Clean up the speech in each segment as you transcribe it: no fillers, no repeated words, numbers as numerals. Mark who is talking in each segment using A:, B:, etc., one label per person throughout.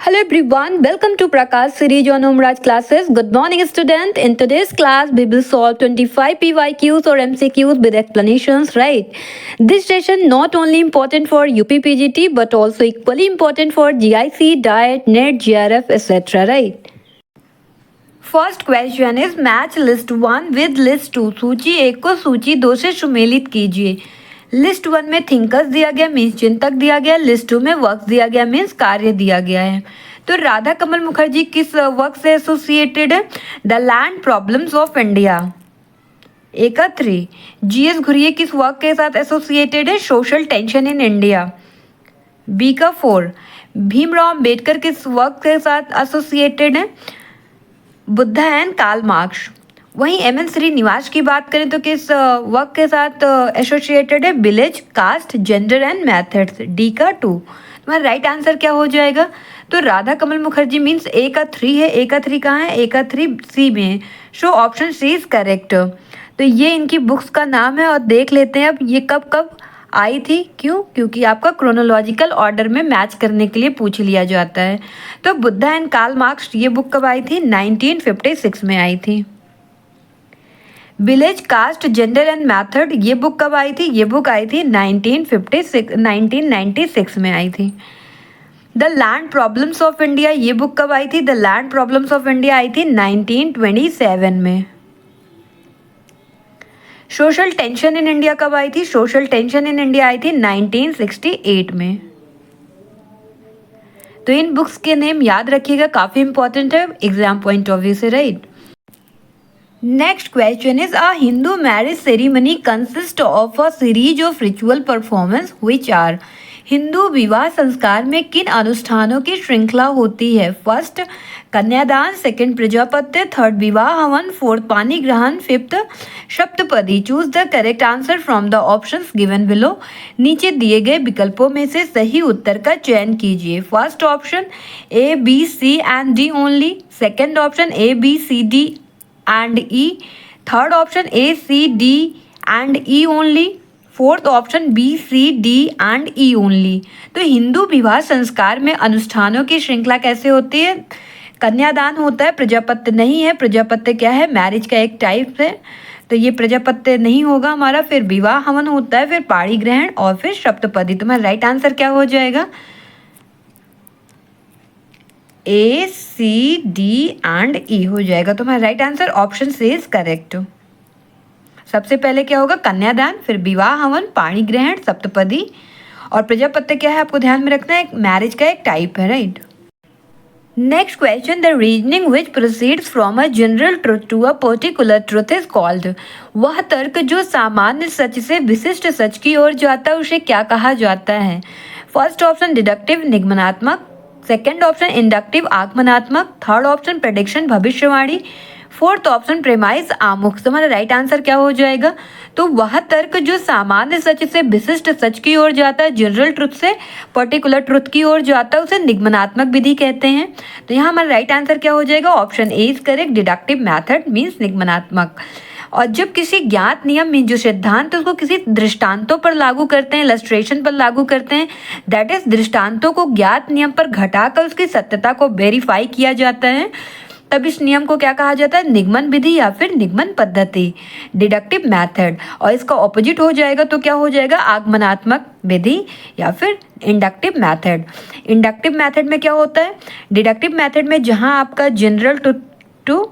A: Hello everyone, welcome to Prakash series on Umraj classes. Good morning student. In today's class, we will solve 25 PYQs or MCQs with explanations, right? This session not only important for UPPGT but also equally important for GIC, DIET, NET, GRF, etc. right? First question is match list 1 with list 2। सूची 1 को सूची 2 से सुमेलित कीजिए। List 1 में thinkers दिया गया means चिंतक दिया गया, लिस्ट 2 में वर्क दिया गया मीन्स कार्य दिया गया है। तो राधा कमल मुखर्जी किस वर्क से एसोसिएटेड है? The land problems of India. A का 3। जीएस घुरिये किस वर्क के साथ एसोसिएटेड है? Social tension in India. B का 4। भीमराव अम्बेडकर किस वर्क के साथ एसोसिएटेड है? Buddha and Karl Marx. वहीं एम एन श्रीनिवास की बात करें तो किस वर्क के साथ एसोसिएटेड है? Village, caste, gender and methods. D का 2। तुम्हारा राइट आंसर क्या हो जाएगा? तो राधा कमल मुखर्जी मीन्स ए का 3 है। ए का 3 कहाँ है? ए का 3 सी में है। So option C is correct. तो ये इनकी बुक्स का नाम है और देख लेते हैं अब ये कब कब आई थी। क्यों? क्योंकि आपका क्रोनोलॉजिकल ऑर्डर में मैच करने के लिए पूछ लिया जाता है। तो बुद्धा एंड कार्ल मार्क्स ये बुक कब आई थी? 1956 में आई थी। Village, caste, gender and method ये बुक कब आई थी? ये बुक आई थी 1996 में आई थी। The land problems of India ये बुक कब आई थी? The land problems of India I थी 1927 में। सोशल टेंशन इन इंडिया कब आई थी? Social tension in India I थी 1968 में। तो इन बुक्स के नेम याद रखिएगा, काफी इंपॉर्टेंट है एग्जाम पॉइंट ऑफ व्यू से, right. Next question is a Hindu marriage ceremony consist of a series of ritual performance which are. Hindu विवाह संस्कार में किन अनुष्ठानों की श्रृंखला होती है? फर्स्ट कन्यादान, सेकंड प्रजापत्य, थर्ड विवाह हवन, फोर्थ पानी ग्रहण, fifth saptapadi. Choose the correct answer from the options given below. नीचे दिए गए विकल्पों में से सही उत्तर का चयन कीजिए। First option A B C and D only, second option A B C D and E, third option A C D and E only, fourth option B C D and E only. तो हिंदू विवाह संस्कार में अनुष्ठानों की श्रृंखला कैसे होती है? कन्यादान होता है, प्रजापत्य नहीं है। प्रजापत्य क्या है? मैरिज का एक टाइप है, तो ये प्रजापत्य नहीं होगा हमारा। फिर विवाह हवन होता है, फिर पाणी ग्रहण और फिर सप्तपदी। तुम्हारा राइट आंसर क्या हो जाएगा? ए सी डी एंड ई हो जाएगा। तुम्हारा right answer option C is correct. सबसे पहले क्या होगा? कन्यादान, फिर विवाह हवन, पाणी ग्रहण, सप्तपदी और प्रजापत्य क्या है आपको ध्यान में रखना है? मैरिज का एक टाइप है, right. Next question, the reasoning which proceeds from a general truth to a particular truth is called. वह तर्क जो सामान्य सच से विशिष्ट सच की ओर जाता है उसे क्या कहा जाता है? फर्स्ट ऑप्शन डिडक्टिव निगमनात्मक, सेकेंड ऑप्शन इंडक्टिव आगमनात्मक, थर्ड ऑप्शन प्रेडिक्शन भविष्यवाणी, फोर्थ ऑप्शन प्रेमाइज आमुख। तुम्हारा राइट आंसर क्या हो जाएगा? तो वह तर्क जो सामान्य सच से विशिष्ट सच की ओर जाता है, जनरल ट्रुथ से पर्टिकुलर ट्रुथ की ओर जाता है, उसे निगमनात्मक विधि कहते हैं। तो यहाँ हमारा राइट आंसर क्या हो जाएगा? Option A is correct, deductive method means निगमनात्मक। और जब किसी ज्ञात नियम में जो सिद्धांत उसको किसी दृष्टांतों पर लागू करते हैं, इलस्ट्रेशन पर लागू करते हैं, दैट इज दृष्टांतों को ज्ञात नियम पर घटाकर उसकी सत्यता को वेरीफाई किया जाता है, तब इस नियम को क्या कहा जाता है? निगमन विधि या फिर निगमन पद्धति, डिडक्टिव मेथड। और इसका ऑपोजिट हो जाएगा तो क्या हो जाएगा? आगमनात्मक विधि या फिर इंडक्टिव मेथड। इंडक्टिव मेथड में क्या होता है? डिडक्टिव मेथड में जहां आपका general truth to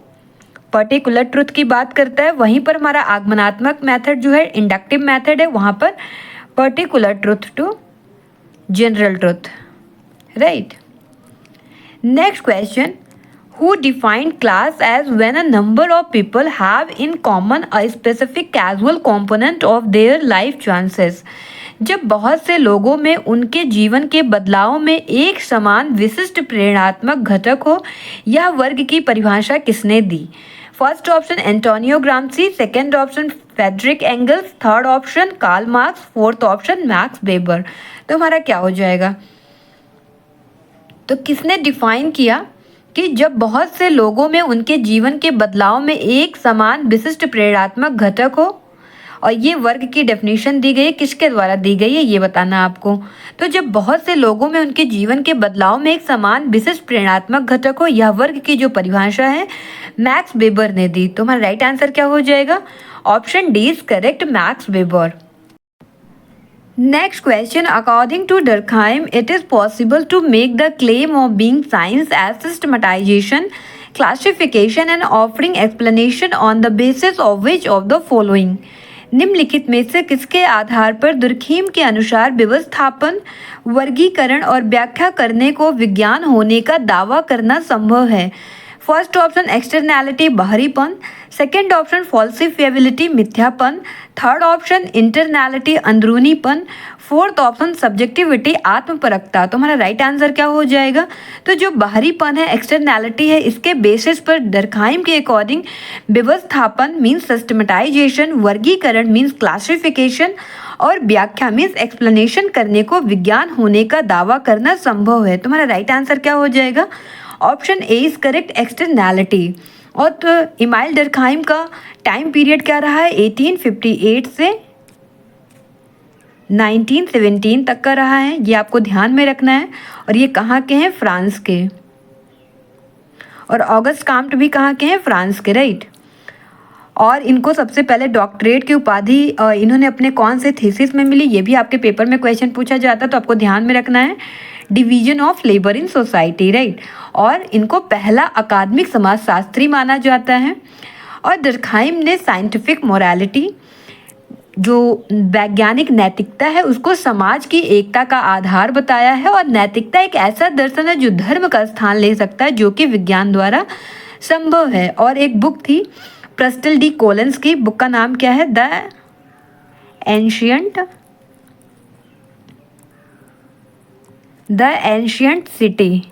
A: particular truth की बात करता है, वहीं पर हमारा आगमनात्मक मेथड जो है इंडक्टिव मेथड है, वहां पर particular truth to general truth, right. Next question, who defined class as when a number of people have in common a specific causal component of their life chances। जब बहुत से लोगों में उनके जीवन के बदलाव में एक समान विशिष्ट प्रेरणात्मक घटक हो, यह वर्ग की परिभाषा किसने दी? First option Antonio Gramsci, second option Friedrich Engels, third option Karl Marx, fourth option Max Weber. तो हमारा क्या हो जाएगा? तो किसने डिफाइन किया कि जब बहुत से लोगों में उनके जीवन के बदलाव में एक समान विशिष्ट प्रेरणात्मक घटक हो और ये वर्ग की डेफिनेशन दी गई है, किसके द्वारा दी गई है ये बताना आपको। तो जब बहुत से लोगों में उनके जीवन के बदलाव में एक समान विशिष्ट प्रेरणात्मक घटक हो, यह वर्ग की जो परिभाषा है मैक्स वेबर ने दी। तो हमारा राइट आंसर क्या हो जाएगा? Option D is correct, Max weber. Next question, according to Durkheim, it is possible to make the claim of being science as systematization, classification and offering explanation on the basis of which of the following? निम्नलिखित में से किसके आधार पर Durkheim के अनुसार व्यवस्थापन, वर्गीकरण और व्याख्या करने को विज्ञान होने का दावा करना संभव है? फर्स्ट ऑप्शन एक्सटर्नैलिटी, बाहरीपन। सेकेंड ऑप्शन फॉल्सिफिएबिलिटी, मिथ्यापन। थर्ड ऑप्शन इंटरनैलिटी, अंदरूनीपन। फोर्थ ऑप्शन सब्जेक्टिविटी, आत्मपरकता। तो हमारा राइट आंसर क्या हो जाएगा? तो जो बाहरीपन है, एक्सटर्नैलिटी है, इसके बेसिस पर डर्कहाइम के अकॉर्डिंग व्यवस्थापन मीन्स सिस्टमेटाइजेशन, वर्गीकरण मीन्स क्लासिफिकेशन और व्याख्या मीन्स एक्सप्लेनेशन करने को विज्ञान होने का दावा करना संभव है। तो हमारा राइट आंसर क्या हो जाएगा? Option A is correct, externality. और तो इमाइल डर्कहाइम का टाइम पीरियड क्या रहा है? 1858 से 1917 तक का रहा है, ये आपको ध्यान में रखना है। और ये कहाँ के हैं? फ्रांस के। और ऑगस्ट काम्ट भी कहाँ के हैं? फ्रांस के, राइट। और इनको सबसे पहले डॉक्टरेट की उपाधि इन्होंने अपने कौन से थीसिस में मिली, ये भी आपके पेपर में क्वेश्चन पूछा जाता है, तो आपको ध्यान में रखना है। Division of labour in society, right. और इनको पहला अकादमिक समाजशास्त्री माना जाता है। और डर्कहाइम ने साइंटिफिक मोरालिटी, जो वैज्ञानिक नैतिकता है, उसको समाज की एकता का आधार बताया है। और नैतिकता एक ऐसा दर्शन है जो धर्म का स्थान ले सकता है, जो कि विज्ञान द्वारा संभव है। और एक बुक थी प्रस्टल डी कोलंस की, बुक का नाम क्या है? The ancient city.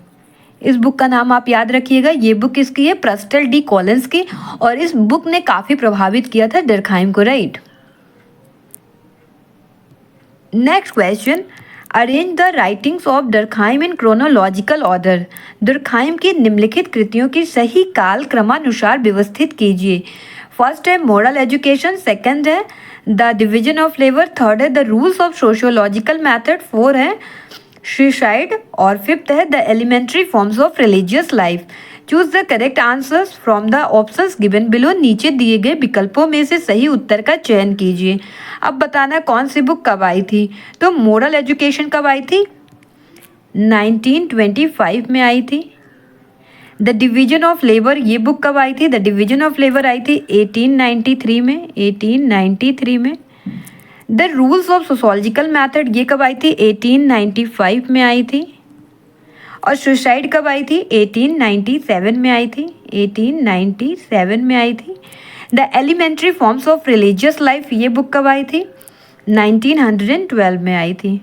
A: इस बुक का नाम आप याद रखिएगा। ये बुक किसकी है? प्रस्टल डी कोलंस की। और इस बुक ने काफ़ी प्रभावित किया था डर्कहाइम को, right. Next question, arrange the writings of Durkheim in chronological order. Durkheim की निम्नलिखित कृतियों की सही काल क्रमानुसार व्यवस्थित कीजिए। फर्स्ट है मॉरल एजुकेशन, सेकंड है the division of labour, third है the rules of sociological method, four है सुसाइड और फिफ्थ है the elementary forms of religious life. Choose the correct answers from the options given below. नीचे दिए गए विकल्पों में से सही उत्तर का चयन कीजिए। अब बताना कौन सी बुक कब आई थी। तो मॉरल एजुकेशन कब आई थी? 1925 में आई थी। द डिवीजन ऑफ लेबर, ये बुक कब आई थी? The division of labour I थी 1893 में, 1893 में। The rules of sociological method, ये कब आई थी? 1895 में आई थी। और सुसाइड कब आई थी? 1897 में आई थी, 1897 में आई थी। The elementary forms of religious life, ये बुक कब आई थी? 1912 में आई थी।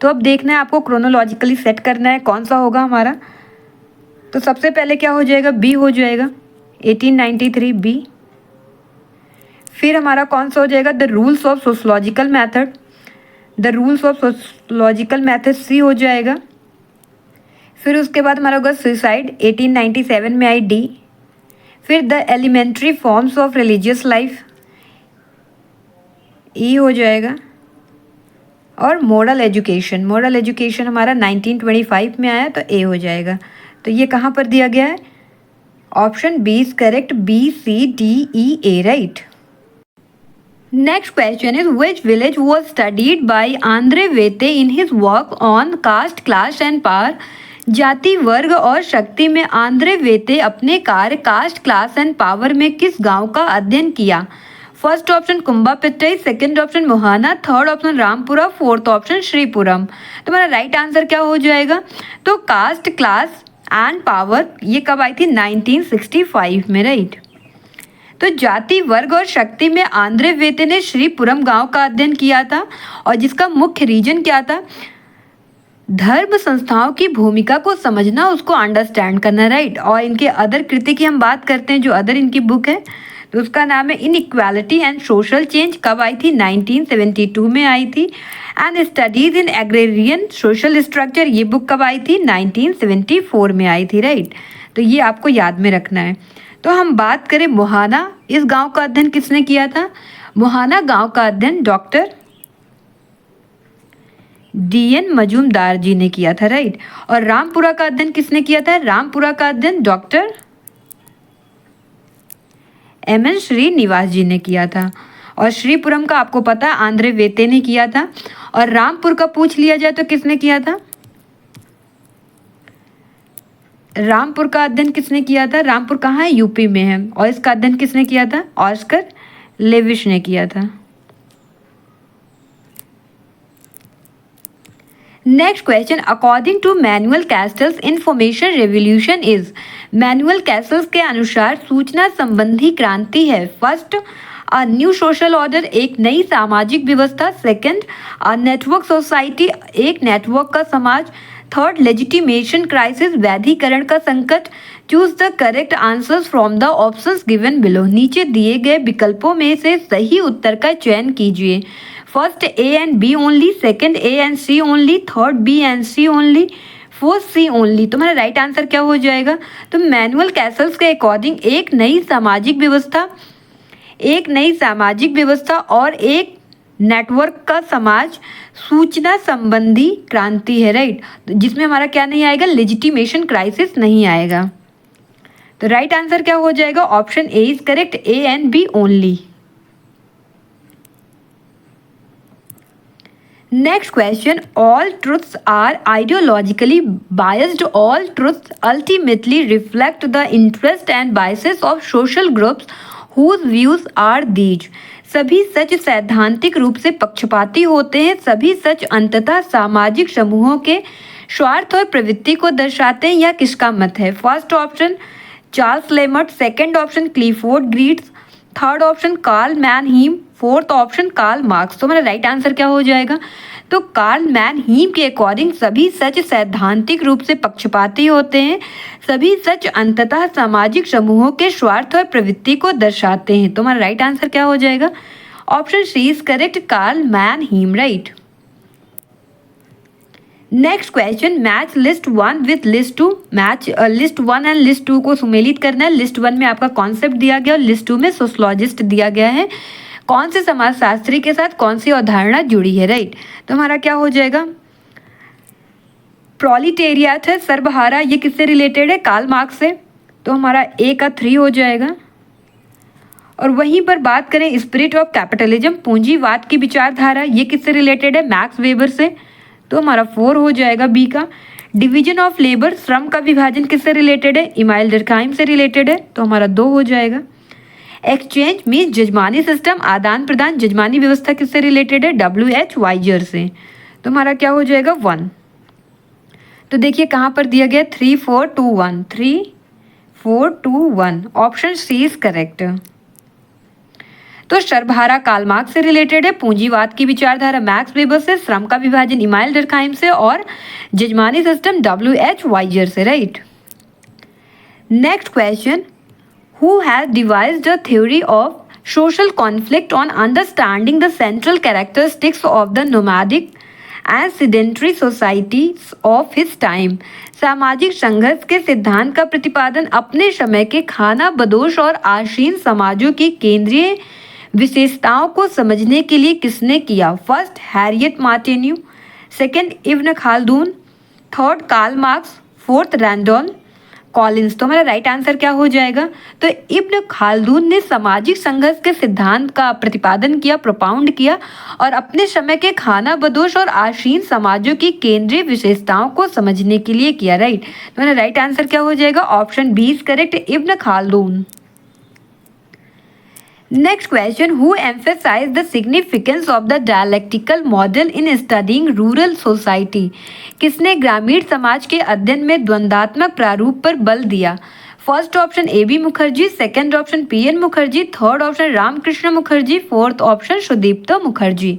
A: तो अब देखना है आपको, क्रोनोलॉजिकली सेट करना है कौन सा होगा हमारा। तो सबसे पहले क्या हो जाएगा? बी हो जाएगा, 1893 बी। फिर हमारा कौन सा हो जाएगा? The rules of sociological method, the rules of sociological method C हो जाएगा। फिर उसके बाद हमारा होगा सुसाइड, 1897 में आई डी। फिर the elementary forms of religious life E हो जाएगा। और मॉरल एजुकेशन, मॉरल एजुकेशन हमारा 1925 में आया, तो ए हो जाएगा। तो ये कहाँ पर दिया गया है? Option B is correct, B C D E A, right. Next question is, which village was studied by Andre Vete in his work on caste, class and power? जाति, वर्ग और शक्ति में आंद्रे वेते अपने कार्य कास्ट, क्लास एंड पावर में किस गांव का अध्ययन किया? First option Kumbapettai, second option Mohana, third option Rampura, fourth option Shripuram. तो हमारा राइट आंसर क्या हो जाएगा? तो कास्ट, क्लास एंड पावर ये कब आई थी? 1965 में, राइट। तो जाति, वर्ग और शक्ति में आंद्रे वेते ने श्रीपुरम गांव का अध्ययन किया था। और जिसका मुख्य रीजन क्या था? धर्म संस्थाओं की भूमिका को समझना, उसको अंडरस्टैंड करना, राइट। और इनके अदर कृति की हम बात करते हैं, जो अदर इनकी बुक है, तो उसका नाम है इनइक्वालिटी एंड सोशल चेंज। कब आई थी? 1972 में आई थी। And studies in agrarian social structure, ये बुक कब आई थी? 1974 में आई थी, राइट। तो ये आपको याद में रखना है। तो हम बात करें मोहाना, इस गांव का अध्ययन किसने किया था? मुहाना गांव का अध्ययन डॉक्टर DN मजूमदार जी ने किया था, राइट। और रामपुरा का अध्ययन किसने किया था? रामपुरा का अध्ययन डॉक्टर MN श्रीनिवास जी ने किया था। और श्रीपुरम का आपको पता है आंध्रे वेते ने किया था। और रामपुर का पूछ लिया जाए तो किसने किया था? रामपुर का अध्ययन किसने किया था? रामपुर कहाँ है? यूपी में है। और इसका अध्ययन किसने किया था? ऑस्कर लेविश ने किया था। Next question, according to Manuel Castells information revolution is. मैनुअल कैस्टल्स के अनुसार सूचना संबंधी क्रांति है। First, a new social order, एक नई सामाजिक व्यवस्था। सेकंड, अ नेटवर्क सोसाइटी, एक नेटवर्क का समाज। थर्ड, लेजिटिमेशन क्राइसिस, वैधीकरण का संकट। Choose the correct answers from the options given below. नीचे दिए गए विकल्पों में से सही उत्तर का चयन कीजिए। First A and B only, second A and C only, third B and C only, fourth C only. तुम्हारा राइट आंसर क्या हो जाएगा? तो मैनुअल कैसल्स के अकॉर्डिंग एक नई सामाजिक व्यवस्था और एक नेटवर्क का समाज सूचना संबंधी क्रांति है, राइट। जिसमें हमारा क्या नहीं आएगा? लेजिटिमेशन क्राइसिस नहीं आएगा। तो राइट आंसर क्या हो जाएगा? Option A is correct, A and B only. Next question, all truths are ideologically biased. All truths ultimately reflect the interests and biases of social groups whose views are these. सभी सच सैद्धांतिक रूप से पक्षपाती होते हैं। सभी सच अंततः सामाजिक समूहों के स्वार्थ और प्रवृत्ति को दर्शाते हैं। या किसका मत है? First option Charles Lemert, second option Clifford Geertz, third option Karl Mannheim, fourth option Karl Marx. तो मेरा राइट आंसर क्या हो जाएगा? तो कार्ल मैनहीम के अकॉर्डिंग सभी सच सैद्धांतिक रूप से पक्षपाती होते हैं। सभी सच अंततः सामाजिक समूहों के स्वार्थ और प्रवृत्ति को दर्शाते हैं। तो हमारा राइट आंसर क्या हो जाएगा? Option C is correct, Karl Mannheim, right. Next question, match list 1 with list 2। Match list 1 and list 2 को सुमेलित करना है। लिस्ट 1 में आपका कॉन्सेप्ट दिया गया और लिस्ट 2 में सोशलॉजिस्ट दिया गया है। कौन से समाजशास्त्री के साथ कौन सी अवधारणा जुड़ी है, राइट। तो हमारा क्या हो जाएगा? प्रोलिटेरियाट है, सर्वहारा, ये किससे रिलेटेड है? कार्ल मार्क्स से। तो हमारा A का 3 हो जाएगा। और वहीं पर बात करें स्पिरिट ऑफ कैपिटलिज्म, पूंजीवाद की विचारधारा, ये किससे रिलेटेड है? मैक्स वेबर से। तो हमारा 4 हो जाएगा B का। डिवीजन ऑफ लेबर, श्रम का विभाजन, किससे रिलेटेड है? इमाइल डर्कहाइम से रिलेटेड है। तो हमारा 2 हो जाएगा। एक्सचेंज मीन्स जजमानी सिस्टम, आदान प्रदान, जजमानी व्यवस्था, किससे रिलेटेड है? WH वाइजर से। तो हमारा क्या हो जाएगा? 1। तो देखिए कहाँ पर दिया गया? 3 4 2 1, 3 4 2 1। Option C is correct. तो सर्वहारा कार्ल मार्क्स से रिलेटेड है, पूंजीवाद की विचारधारा मैक्स वेबर से, श्रम का विभाजन इमाइल डर्कहाइम से और जजमानी सिस्टम WH वाइजर से, right. Next question, who has devised a theory of social conflict on understanding the central characteristics of the nomadic and sedentary societies of his time। सामाजिक संघर्ष के सिद्धांत का प्रतिपादन अपने समय के खाना बदोश और आसीन समाजों की केंद्रीय विशेषताओं को समझने के लिए किसने किया? First Harriet Martineau, second Ibn Khaldun, third Karl Marx, fourth Randolph Collins. तो हमारा राइट आंसर क्या हो जाएगा? तो इब्न खाल्दून ने सामाजिक संघर्ष के सिद्धांत का प्रतिपादन किया, प्रोपाउंड किया और अपने समय के खाना बदोश और आसीन समाजों की केंद्रीय विशेषताओं को समझने के लिए किया, राइट। तो हमारा राइट आंसर क्या हो जाएगा? Option B is correct, Ibn Khaldun. Next question, who emphasize the significance of the dialectical model in studying rural society. किसने ग्रामीण समाज के अध्ययन में द्वंद्वात्मक प्रारूप पर बल दिया? First option AB Mukherjee, second option PN Mukherjee, third option Ramakrishna Mukherjee, fourth option Sudipta Mukherjee.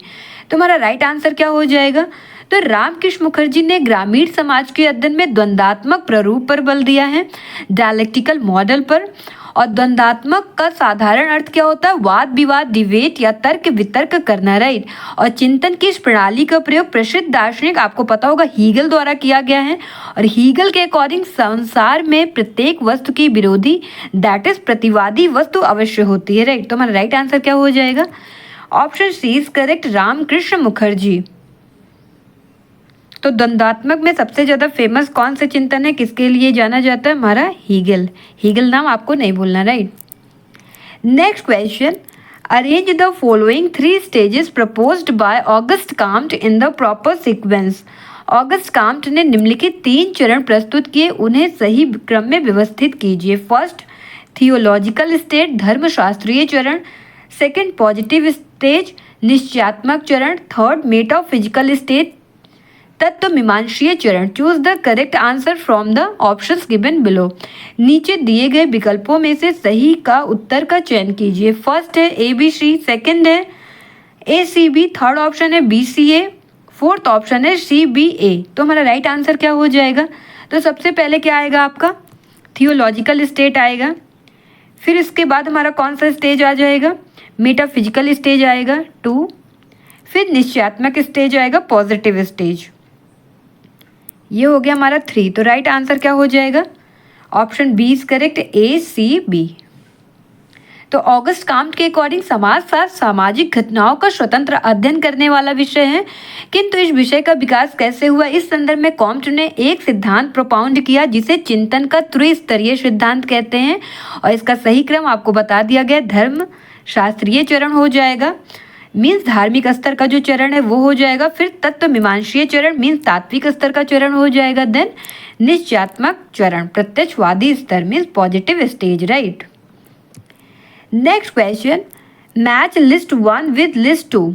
A: तो हमारा राइट आंसर क्या हो जाएगा? तो रामकृष्ण मुखर्जी ने ग्रामीण समाज के अध्ययन में द्वंद्वात्मक प्रारूप पर बल दिया है, डायलेक्टिकल मॉडल पर। और द्वंद्वात्मक का साधारण अर्थ क्या होता है? वाद विवाद, डिबेट या तर्क वितर्क करना, राइट। और चिंतन की इस प्रणाली का प्रयोग प्रसिद्ध दार्शनिक आपको पता होगा हीगल द्वारा किया गया है। और हीगल के अकॉर्डिंग संसार में प्रत्येक वस्तु की विरोधी दैट इज प्रतिवादी वस्तु अवश्य होती है, राइट। तो हमारा राइट आंसर क्या हो जाएगा? Option C is correct, Ramakrishna Mukherjee. तो द्वंद्वात्मक में सबसे ज्यादा फेमस कौन सा चिंतन है, किसके लिए जाना जाता है? हमारा हीगल। हीगल नाम आपको नहीं भूलना, right. Next question, arrange the following 3 stages proposed by August Comte in the proper sequence. August Comte ने निम्नलिखित 3 चरण प्रस्तुत किए, उन्हें सही क्रम में व्यवस्थित कीजिए। फर्स्ट, थियोलॉजिकल स्टेज, धर्मशास्त्रीय चरण। सेकंड, पॉजिटिव स्टेज, निश्चयात्मक चरण। थर्ड, मेटाफिजिकल स्टेज, तत्व मीमांसीय चरण। Choose the correct answer from the options given below. नीचे दिए गए विकल्पों में से सही का उत्तर का चयन कीजिए। फर्स्ट है ABC, सेकंड है ACB, थर्ड ऑप्शन है BCA, फोर्थ ऑप्शन है CBA। तो हमारा राइट आंसर क्या हो जाएगा? तो सबसे पहले क्या आएगा आपका? थियोलॉजिकल स्टेट आएगा। फिर इसके बाद हमारा कौन सा स्टेज आ जाएगा? मेटाफिजिकल स्टेज आएगा 2। फिर निश्चयात्मक स्टेज आएगा, पॉजिटिव स्टेज। ये हो गया हमारा 3। तो राइट आंसर क्या हो जाएगा? Option B is correct, ACB। तो ऑगस्ट काम्ट के अकॉर्डिंग समाजशास्त्र सामाजिक घटनाओं का स्वतंत्र अध्ययन करने वाला विषय है, किंतु इस विषय का विकास कैसे हुआ, इस संदर्भ में काम्ट ने एक सिद्धांत प्रोपाउंड किया जिसे चिंतन का त्रिस्तरीय सिद्धांत कहते हैं। और इसका सही क्रम आपको बता दिया गया। धर्म शास्त्रीय चरण हो जाएगा, मीन्स धार्मिक स्तर का जो चरण है वो हो जाएगा। फिर तत्व मीमांसीय चरण मीन्स तात्विक स्तर का चरण हो जाएगा। देन निश्चयात्मक चरण, प्रत्यक्षवादी स्तर means positive stage, right. Next question, match list 1 with list 2।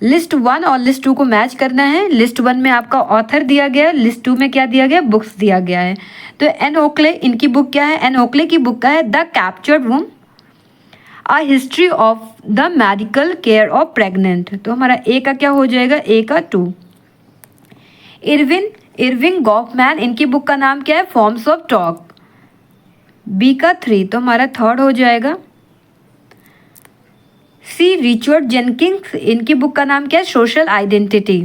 A: List 1 और लिस्ट 2 को मैच करना है। लिस्ट 1 में आपका ऑथर दिया गया, लिस्ट 2 में क्या दिया गया? बुक्स दिया गया है। तो एन ओकले, इनकी बुक क्या है? एन ओकले की बुक का है the captured woman, a history of the medical care of pregnant. तो हमारा ए का क्या हो जाएगा? ए का 2। इरविंग गॉफमैन, इनकी बुक का नाम क्या है? फॉर्म्स ऑफ टॉक, बी का 3। तो हमारा थर्ड हो जाएगा। सी रिचर्ड जेनकिंस, इनकी बुक का नाम क्या है? Social identity.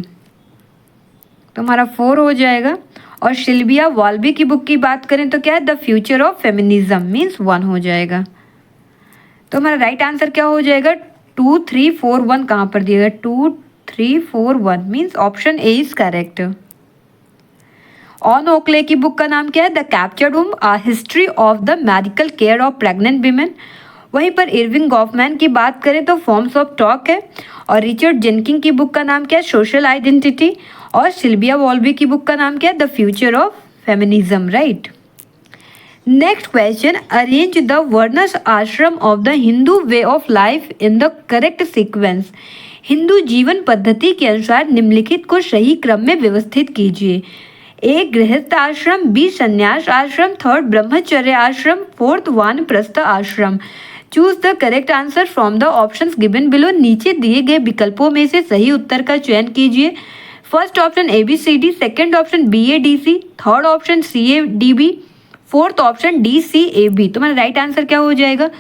A: तो हमारा 4 हो जाएगा। और सिल्विया वॉल्बी की बुक की बात करें तो क्या है? The future of feminism means 1 हो जाएगा। तो हमारा राइट आंसर क्या हो जाएगा? 2, 3, 4, 1 कहाँ पर दिएगा? 2, 3, 4, 1 means option A is correct. On Oakley की बुक का नाम क्या है? The captured woman, a history of the medical care of pregnant women. वहीं पर इरविंग गॉफमैन की बात करें तो फॉर्म्स ऑफ टॉक है। और रिचर्ड जेनकिंग की बुक का नाम क्या है? Social identity. और सिल्विया वॉल्बी की बुक का नाम क्या है? The future of feminism, right. Next question, arrange the varnas ashram of the Hindu way of life in the correct sequence. हिंदू जीवन पद्धति के अनुसार निम्नलिखित को सही क्रम में व्यवस्थित कीजिए। ए गृहस्थ आश्रम, बी संन्यास आश्रम, थर्ड ब्रह्मचर्य आश्रम, फोर्थ वानप्रस्थ आश्रम। Choose the correct answer from the options given below. नीचे दिए गए विकल्पों में से सही उत्तर का चयन कीजिए। First option ABCD, second option BADC, third option CADB, fourth option DCAB। तो हमारा राइट आंसर क्या हो जाएगा?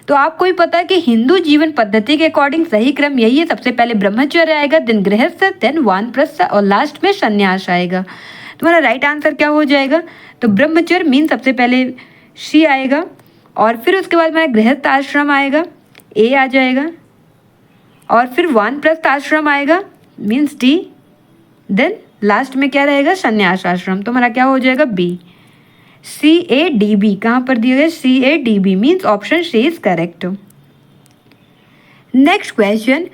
A: तो आपको ही पता है कि हिंदू जीवन पद्धति के अकॉर्डिंग सही क्रम यही है। सबसे पहले ब्रह्मचर्य आएगा, देन गृहस्थ, देन वानप्रस्थ और लास्ट में संन्यास आएगा। तुम्हारा राइट आंसर क्या हो जाएगा? तो ब्रह्मचर्य मीन सबसे पहले C आएगा और फिर उसके बाद हमारा गृहस्थ आश्रम आएगा, A आ जाएगा। और फिर वानप्रस्थ आश्रम आएगा मीन्स D, देन लास्ट में क्या रहेगा? संन्यास आश्रम। तो हमारा क्या हो जाएगा? B। CADB कहाँ पर दिया गया? CADB means option C is correct. Next question,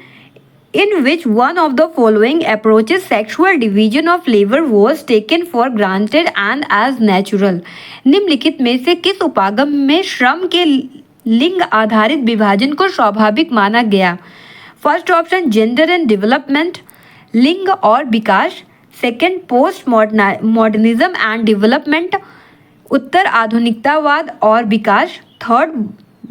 A: in which one of the following approaches sexual division of labor was taken for granted and as natural। निम्नलिखित में से किस उपागम में श्रम के लिंग आधारित विभाजन को स्वाभाविक माना गया? First option gender and development, लिंग और विकास। Second post modernism and development, उत्तर आधुनिकतावाद और विकास। थर्ड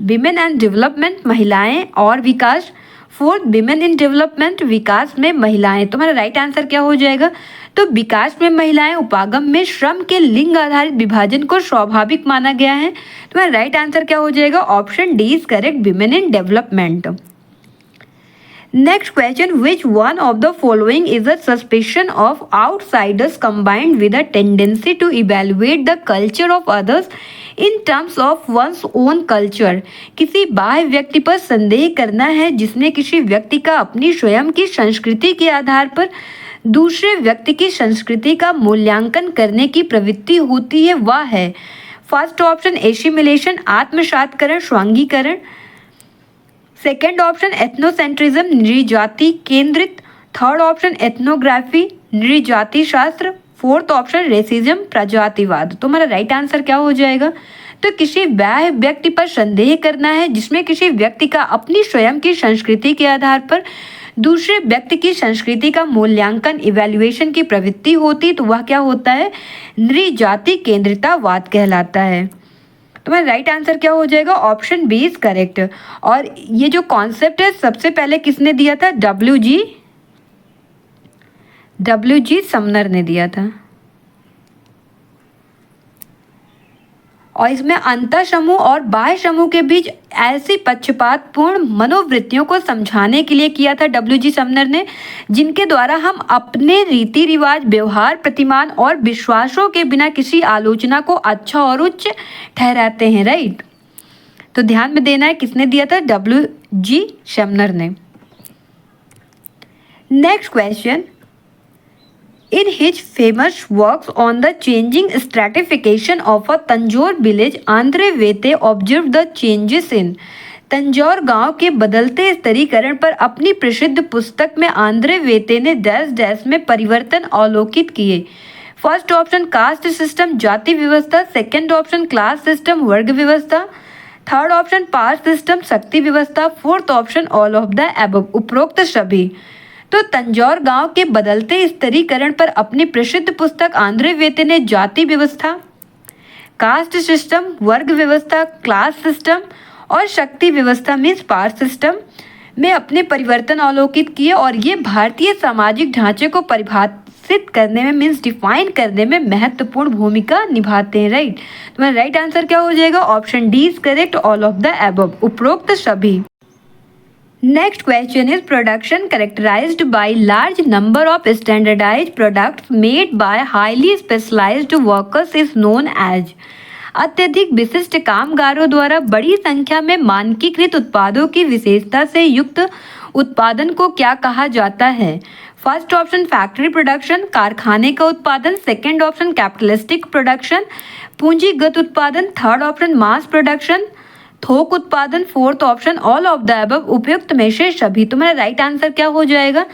A: विमेन एंड डेवलपमेंट, महिलाएं और विकास। फोर्थ विमेन इन डेवलपमेंट, विकास में महिलाएं। तुम्हारा राइट आंसर क्या हो जाएगा? तो विकास में महिलाएं उपागम में श्रम के लिंग आधारित विभाजन को स्वाभाविक माना गया है। तुम्हारा राइट आंसर क्या हो जाएगा? Option D is correct, women in development. Next question, which one of the following is a suspicion of outsiders combined with a tendency to evaluate the culture of others in terms of one's own culture? किसी बाह्य व्यक्ति पर संदेह करना है जिसमें किसी व्यक्ति का अपनी स्वयं की संस्कृति के आधार पर दूसरे व्यक्ति की संस्कृति का मूल्यांकन करने की प्रवृत्ति होती है, वह है फर्स्ट ऑप्शन एसिमिलेशन, आत्मसातकरण, स्वांगीकरण। सेकेंड ऑप्शन एथनोसेंट्रिज्म, नृजाति केंद्रित। थर्ड ऑप्शन एथनोग्राफी, नृजाति शास्त्र। फोर्थ ऑप्शन रेसिज्म, प्रजातिवाद। तुम्हारा राइट आंसर क्या हो जाएगा? तो किसी बाह्य व्यक्ति पर संदेह करना है जिसमें किसी व्यक्ति का अपनी स्वयं की संस्कृति के आधार पर दूसरे व्यक्ति की संस्कृति का मूल्यांकन इवैल्यूएशन की प्रवृत्ति होती, तो वह क्या होता है? नृजाति केंद्रितावाद कहलाता है। तुम्हारा राइट आंसर क्या हो जाएगा? Option B is correct. और ये जो कॉन्सेप्ट है सबसे पहले किसने दिया था? डब्ल्यू जी समनर ने दिया था। और इसमें अंतर समूह और बाह्य समूह के बीच ऐसी पक्षपातपूर्ण मनोवृत्तियों को समझाने के लिए किया था डब्ल्यू.जी. समनर ने, जिनके द्वारा हम अपने रीति रिवाज, व्यवहार, प्रतिमान और विश्वासों के बिना किसी आलोचना को अच्छा और उच्च ठहराते हैं। राइट, तो ध्यान में देना है किसने दिया था? डब्ल्यू.जी. समनर ने। Next question, in his famous works on the changing stratification of a Tanjore village, Andre Vete observed the changes in Tanjore गांव के बदलते स्तरीकरण पर अपनी प्रसिद्ध पुस्तक में आंद्रे वेते ने डैश डैश में परिवर्तन अवलोकित किए। फर्स्ट ऑप्शन कास्ट सिस्टम, जाति व्यवस्था। सेकंड ऑप्शन क्लास सिस्टम, वर्ग व्यवस्था। थर्ड ऑप्शन पास्ट सिस्टम, शक्ति व्यवस्था। Fourth option all of the above, उपरोक्त सभी। तो तंजौर गांव के बदलते स्तरीकरण पर अपनी प्रसिद्ध पुस्तक आंद्रे वेते ने जाति व्यवस्था, कास्ट सिस्टम, वर्ग व्यवस्था, क्लास सिस्टम और शक्ति व्यवस्था मीन्स पावर सिस्टम में अपने परिवर्तन अवलोकित किए। और ये भारतीय सामाजिक ढांचे को परिभाषित करने में मीन्स डिफाइन करने में महत्वपूर्ण भूमिका निभाते हैं। राइट, तुम्हारा राइट आंसर क्या हो जाएगा? Option D is correct, all of the above, उपरोक्त सभी। Next question is production characterized by large number of standardized products made by highly specialized workers is known as। अत्यधिक विशिष्ट कामगारों द्वारा बड़ी संख्या में मानकीकृत उत्पादों की विशेषता से युक्त उत्पादन को क्या कहा जाता है? फर्स्ट ऑप्शन फैक्ट्री प्रोडक्शन, कारखाने का उत्पादन। सेकेंड ऑप्शन कैपिटलिस्टिक प्रोडक्शन, पूंजीगत उत्पादन। थर्ड ऑप्शन मास प्रोडक्शन, थोक उत्पादन। Fourth option all of the above, उपयुक्त में से सभी। तुम्हारा राइट आंसर क्या हो जाएगा?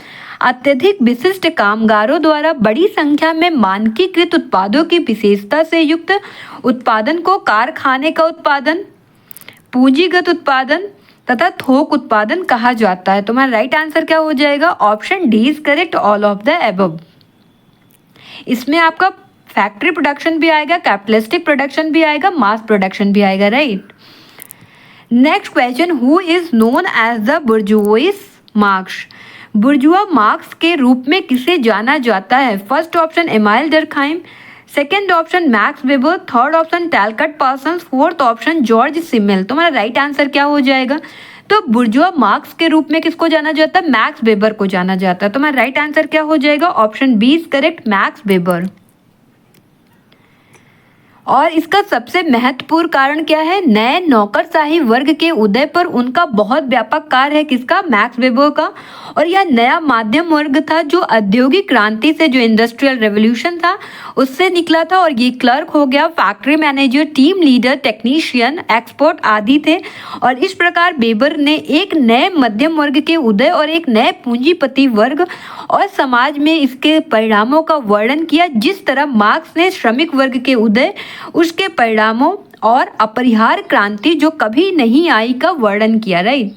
A: अत्यधिक विशिष्ट कामगारों द्वारा बड़ी संख्या में मानकीकृत उत्पादों की विशेषता से युक्त उत्पादन को कारखाने का उत्पादन, पूंजीगत उत्पादन तथा थोक उत्पादन कहा जाता है। तुम्हारा राइट आंसर क्या हो जाएगा? Option D is correct, all of the above. इसमें आपका फैक्ट्री प्रोडक्शन भी आएगा, कैपिटलिस्टिक प्रोडक्शन भी आएगा, मास प्रोडक्शन भी आएगा। Right, next question, who is known as the bourgeois Marx? Bourgeois Marx के रूप में किसे जाना जाता है? First option Emile Durkheim, second option Max Weber, third option Talcott Parsons, fourth option George Simmel. तुम्हारा राइट आंसर क्या हो जाएगा? तो बुर्जुआ मार्क्स के रूप में किसको जाना जाता है? मैक्स वेबर को जाना जाता है। तुम्हारा राइट आंसर क्या हो जाएगा? Option B is correct, Max Weber. और इसका सबसे महत्वपूर्ण कारण क्या है? नए नौकरशाही वर्ग के उदय पर उनका बहुत व्यापक कार्य है। किसका? मैक्स वेबर का। और यह नया माध्यम वर्ग था जो औद्योगिक क्रांति से, जो इंडस्ट्रियल रेवोल्यूशन था उससे निकला था। और ये क्लर्क हो गया, factory manager, team leader, technician, expert आदि थे। और इस प्रकार वेबर ने एक नए मध्यम वर्ग के उदय और एक नए पूंजीपति वर्ग और समाज में इसके परिणामों का वर्णन किया। जिस तरह मार्क्स ने श्रमिक वर्ग के उदय, उसके परिणामों और अपरिहार्य क्रांति जो कभी नहीं आई का वर्णन किया। राइट,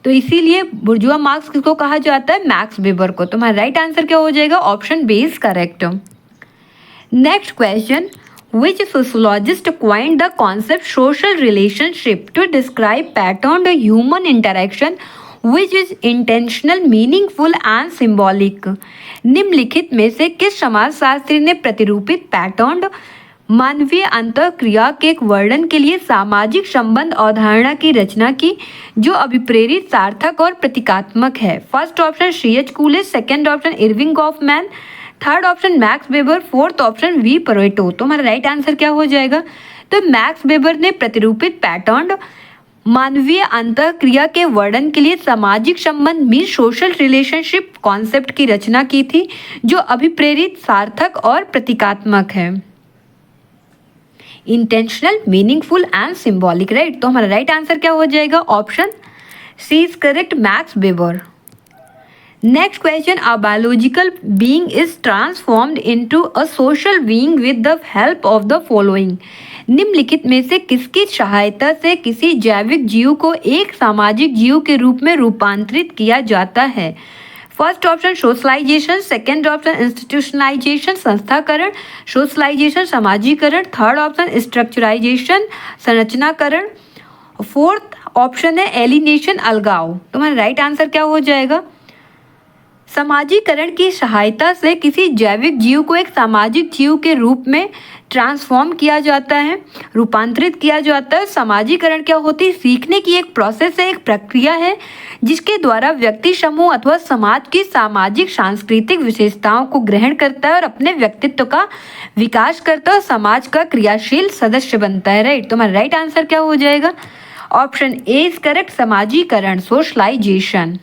A: तो इसीलिए बुर्जुआ मार्क्स किसको कहा जाता है? मैक्स वेबर को। तुम्हारा राइट आंसर क्या हो जाएगा? Option B is correct. Next question, which sociologist coined the concept social relationship to describe patterned human interaction which is intentional, meaningful and symbolic? निम्नलिखित में से किस समाजशास्त्री ने प्रतिरूपित पैटर्न मानवीय अंतःक्रिया के एक वर्णन के लिए सामाजिक संबंध अवधारणा की रचना की जो अभिप्रेरित सार्थक और प्रतीकात्मक है। First option C.H. Coolidge, second option Erving Goffman, third option Max Weber, fourth option V Pareto. तो हमारा राइट आंसर क्या हो जाएगा? तो मैक्स वेबर ने प्रतिरूपित पैटर्न मानवीय अंतःक्रिया के वर्णन के लिए सामाजिक संबंध मीन सोशल रिलेशनशिप कॉन्सेप्ट की रचना की थी जो अभिप्रेरित सार्थक और प्रतीकात्मक है। Intentional, meaningful and symbolic, right. तो हमारा राइट आंसर क्या हो जाएगा? Option C is correct, Max Weber. Next question, a biological being is transformed into a social being with the help of the following. निम्नलिखित में से किसकी सहायता से किसी जैविक जीव को एक सामाजिक जीव के रूप में रूपांतरित किया जाता है? First option socialization, second option institutionalization संस्थाकरण, सोशलाइजेशन समाजीकरण, थर्ड ऑप्शन स्ट्रक्चराइजेशन संरचनाकरण, फोर्थ ऑप्शन है एलिनेशन अलगाव। तुम्हारा राइट आंसर क्या हो जाएगा? समाजीकरण की सहायता से किसी जैविक जीव को एक सामाजिक जीव के रूप में ट्रांसफॉर्म किया जाता है, रूपांतरित किया जाता है। समाजीकरण क्या होती है? सीखने की एक प्रोसेस है, एक प्रक्रिया है जिसके द्वारा व्यक्ति समूह अथवा समाज की सामाजिक सांस्कृतिक विशेषताओं को ग्रहण करता है और अपने व्यक्तित्व का विकास करता है और समाज का क्रियाशील सदस्य बनता है, राइट। तो हमारा राइट आंसर क्या हो जाएगा? ऑप्शन ए इज करेक्ट, समाजीकरण, socialization.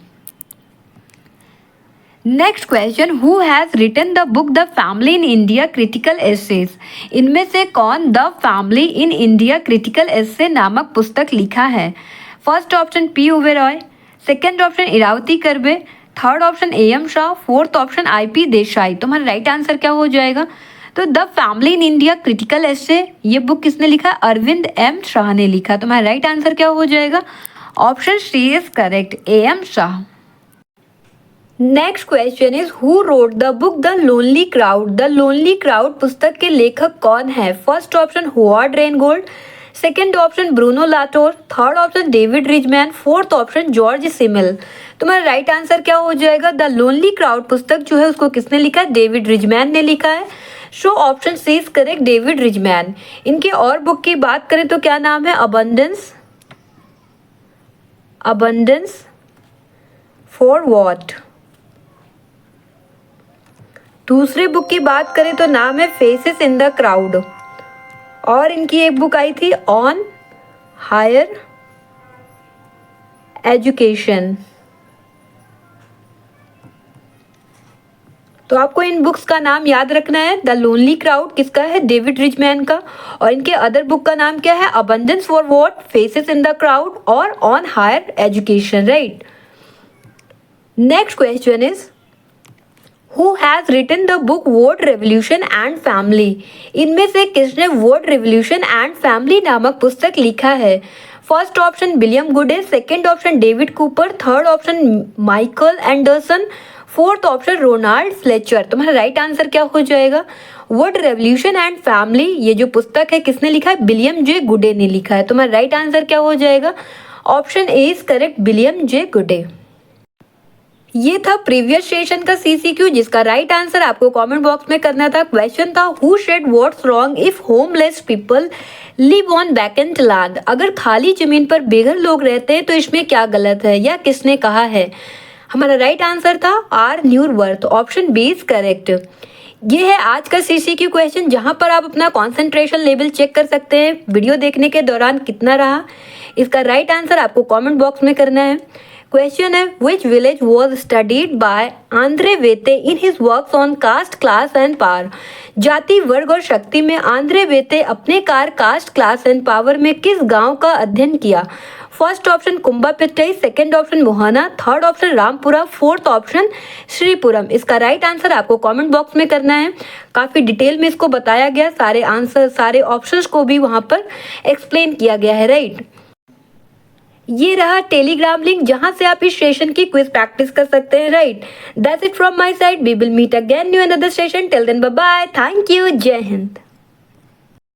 A: Next question, who has written the book the family in India critical essays. इनमें से कौन the family in India critical essay नामक पुस्तक लिखा है? First option P Oberoi, second option Irawati Karve, third option A.M. Shah, fourth option I.P. Desai. तो हमारा right answer क्या हो जाएगा? तो the family in India critical essay ये बुक किसने लिखा? अरविंद M. शाह ने लिखा। तो हमारा राइट आंसर क्या हो जाएगा? Option C is correct, A.M. Shah. Next question is who wrote the book the lonely crowd. The lonely crowd पुस्तक के लेखक कौन है? First option Howard Rheingold, second option Bruno Latour, third option David Riesman, fourth option George Simmel. तुम्हारा right answer क्या हो जाएगा? The lonely crowd पुस्तक जो है उसको किसने लिखा है? डेविड रिजमैन ने लिखा है। So option C is correct, David Riesman. इनकी और बुक की बात करें तो क्या नाम है? Abundance for what. दूसरे बुक की बात करें तो नाम है फेसेस इन द क्राउड और इनकी एक बुक आई थी ऑन हायर एजुकेशन। तो आपको इन बुक्स का नाम याद रखना है। द लोनली क्राउड किसका है? डेविड रिचमैन का। और इनके अदर बुक का नाम क्या है? Abundance for what, faces in the crowd और on higher education, right. Next question is Who has written the book Word Revolution and Family? इनमें से किसने वर्ड रेवोल्यूशन एंड फैमिली नामक पुस्तक लिखा है? First option William Goode, second option David Cooper, third option Michael Anderson, fourth option Ronald Fletcher. तुम्हारा right answer क्या हो जाएगा? वर्ड रेवोल्यूशन एंड फैमिली ये जो पुस्तक है किसने लिखा है? विलियम जे गुडे ने लिखा है। तुम्हारा राइट आंसर क्या हो जाएगा? Option A is correct, William J गुडे। ये था प्रीवियस सेशन का CCQ जिसका राइट आंसर आपको कमेंट बॉक्स में करना था। क्वेश्चन था who said what's wrong if homeless people live on vacant land. अगर खाली जमीन पर बेघर लोग रहते हैं तो इसमें क्या गलत है या किसने कहा है? हमारा राइट आंसर था आर न्यूरवर्थ, ऑप्शन बी इज करेक्ट। ये है आज का CCQ क्वेश्चन जहां पर आप अपना कॉन्सेंट्रेशन लेवल चेक कर सकते हैं वीडियो देखने के दौरान कितना रहा। इसका राइट आंसर आपको कमेंट बॉक्स में करना है। क्वेश्चन है which village was studied by Andre वेते in his works on caste, class and power. जाति, वर्ग और शक्ति में आंद्रे वेते अपने कार कास्ट, क्लास एंड पावर में किस गांव का अध्ययन किया? First option Kumbapettai, second option Mohana, third option Rampura, fourth option Shripuram. इसका राइट आंसर आपको कमेंट बॉक्स में करना है। काफ़ी डिटेल में इसको बताया गया, सारे आंसर सारे ऑप्शंस को भी वहाँ पर एक्सप्लेन किया गया है, राइट। ये रहा टेलीग्राम लिंक जहां से आप इस सेशन की क्विज प्रैक्टिस कर सकते हैं, right. That's it from my side, we will meet again new another session. Till then bye bye, thank you, Jai Hind.